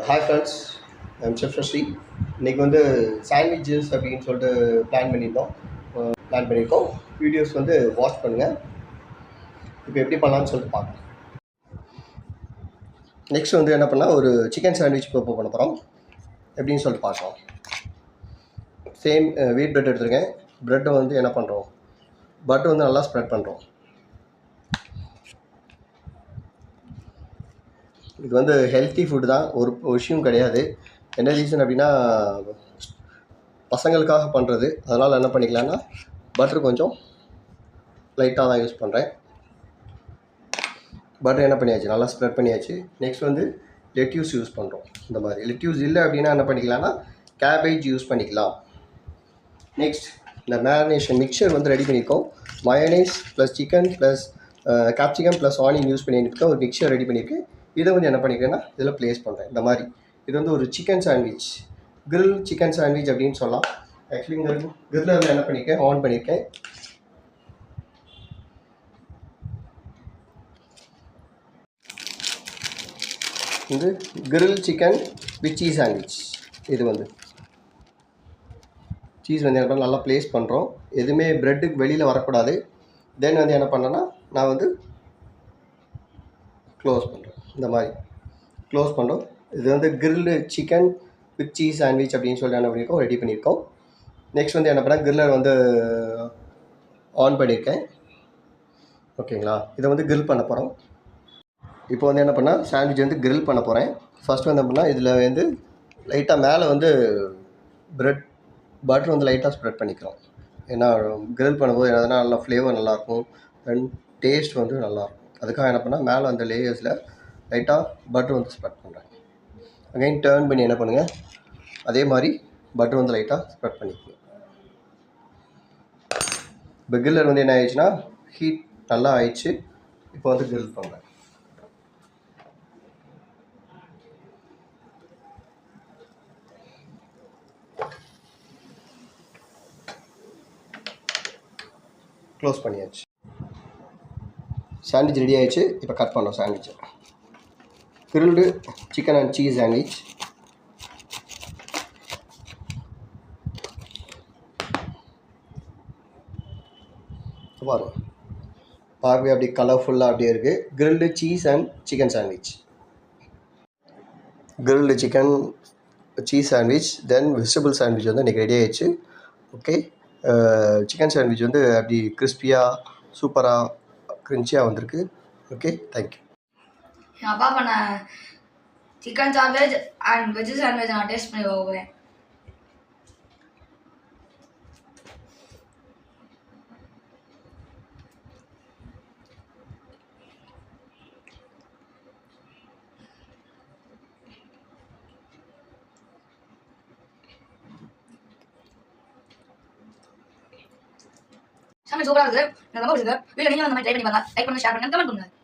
Hi friends, I'm chef Sri. இன்றைக்கி வந்து sandwiches அப்படின்னு சொல்லிட்டு பிளான் பண்ணியிருக்கோம். வீடியோஸ் வந்து வாட்ச் பண்ணுங்கள். இப்போ எப்படி பண்ணலான்னு சொல்லிட்டு பார்க்கலாம். நெக்ஸ்ட் வந்து என்ன பண்ணால் ஒரு சிக்கன் சாண்ட்விச் இப்போ பண்ண போகிறோம். எப்படின்னு சொல்லிட்டு பார்க்கலாம். சேம் வீட் பிரெட் எடுத்துருக்கேன். ப்ரெட்டை வந்து என்ன பண்ணுறோம், பட்டர் வந்து நல்லா ஸ்ப்ரெட் பண்ணுறோம். இது வந்து ஹெல்த்தி ஃபுட்டு தான், ஒரு விஷயம் கிடையாது. என்ன ரீசன் அப்படின்னா, பசங்களுக்காக பண்ணுறது. அதனால் என்ன பண்ணிக்கலான்னா பட்டர் கொஞ்சம் லைட்டாக தான் யூஸ் பண்ணுறேன். பட்டர் என்ன பண்ணியாச்சு, நல்லா ஸ்ப்ரெட் பண்ணியாச்சு. நெக்ஸ்ட் வந்து லெட்யூஸ் யூஸ் பண்ணுறோம். இந்த மாதிரி லெட்யூஸ் இல்லை அப்படின்னா என்ன பண்ணிக்கலாம்னா கேபேஜ் யூஸ் பண்ணிக்கலாம். நெக்ஸ்ட் இந்த மேரினேஷன் மிக்சர் வந்து ரெடி பண்ணியிருக்கோம். Mayonnaise plus chicken plus capsicum plus onion use பண்ணியிருக்கேன். ஒரு மிக்சர் ரெடி பண்ணியிருக்கேன். இதை வந்து என்ன பண்ணிக்கிறேன்னா இதில் ப்ளேஸ் பண்ணுறேன். இந்த மாதிரி இது வந்து ஒரு chicken sandwich, grill chicken sandwich அப்படின்னு சொல்லலாம். ஆக்சுவலி இங்கே கிரில்ல வந்து என்ன பண்ணியிருக்கேன், ஆன் பண்ணியிருக்கேன். இது grill chicken with cheese sandwich. இது வந்து சீஸ் வந்து என்ன நல்லா ப்ளேஸ் பண்ணுறோம். எதுவுமே ப்ரெட்டுக்கு வெளியில் வரக்கூடாது. தென் வந்து என்ன பண்ணேன்னா நான் வந்து க்ளோஸ் பண்ணுறோம். இந்த மாதிரி க்ளோஸ் பண்ணுறோம். இது வந்து grilled chicken with cheese sandwich அப்படின்னு சொல்லி என்ன பண்ணியிருக்கோம், ரெடி பண்ணியிருக்கோம். நெக்ஸ்ட் வந்து என்ன பண்ணால் கிரில்லர் வந்து ஆன் பண்ணியிருக்கேன். ஓகேங்களா, இதை வந்து கிரில் பண்ண போகிறோம். இப்போ வந்து என்ன பண்ணால் சாண்ட்விச் வந்து கிரில் பண்ண போகிறேன். ஃபஸ்ட் வந்து என்ன பண்ணால் இதில் வந்து லைட்டாக மேலே வந்து பட்டர் வந்து லைட்டாக ஸ்ப்ரெட் பண்ணிக்கிறோம். ஏன்னா கிரில் பண்ணும்போது எதனா நல்லா ஃப்ளேவர் நல்லாயிருக்கும், தென் டேஸ்ட் வந்து நல்லாயிருக்கும். அதுக்காக என்ன பண்ணால் மேலே அந்த லேயர்ஸில் லைட்டாக பட்டர் வந்து ஸ்ப்ரெட் பண்ணுறேன். அகைன் டர்ன் பண்ணி என்ன பண்ணுங்கள், அதே மாதிரி பட்டர் வந்து லைட்டாக ஸ்ப்ரெட் பண்ணிக்கணும். இப்போ கிரில்லர் வந்து என்ன ஆயிடுச்சுன்னா ஹீட் நல்லா ஆயிடுச்சு. இப்போ வந்து கிரில் பண்ணுறேன். க்ளோஸ் பண்ணியாச்சு. சாண்ட்விச் ரெடி ஆகிடுச்சு. இப்போ கட் பண்ணோம் சாண்ட்விட்சை. Grilled chicken and cheese sandwich. பாருங்கள், பார்க்கவே அப்படி கலர்ஃபுல்லாக அப்படியே இருக்குது. Grilled cheese and chicken sandwich, grilled chicken cheese sandwich, then vegetable sandwich வந்து இன்றைக்கி ரெடி ஆகிடுச்சு. ஓகே, சிக்கன் சாண்ட்விச் வந்து அப்படி கிறிஸ்பியாக சூப்பராக க்ரின்ச்சியாக வந்திருக்கு. Okay, thank you. எங்கள் அப்பா பண்ண chicken sandwich and veg sandwich நான் டேஸ்ட் பண்ணி போகிறேன். சாண்ட்விச் சூப்பராக இருக்குது. எனக்கு ரொம்ப பிடிச்சிருக்கு. வீட்டில் நீங்களும் அந்த மாதிரி ட்ரை பண்ணி பாருங்க. லைக் பண்ணுங்க, ஷேர் பண்ணுங்க, கமெண்ட் பண்ணுங்க.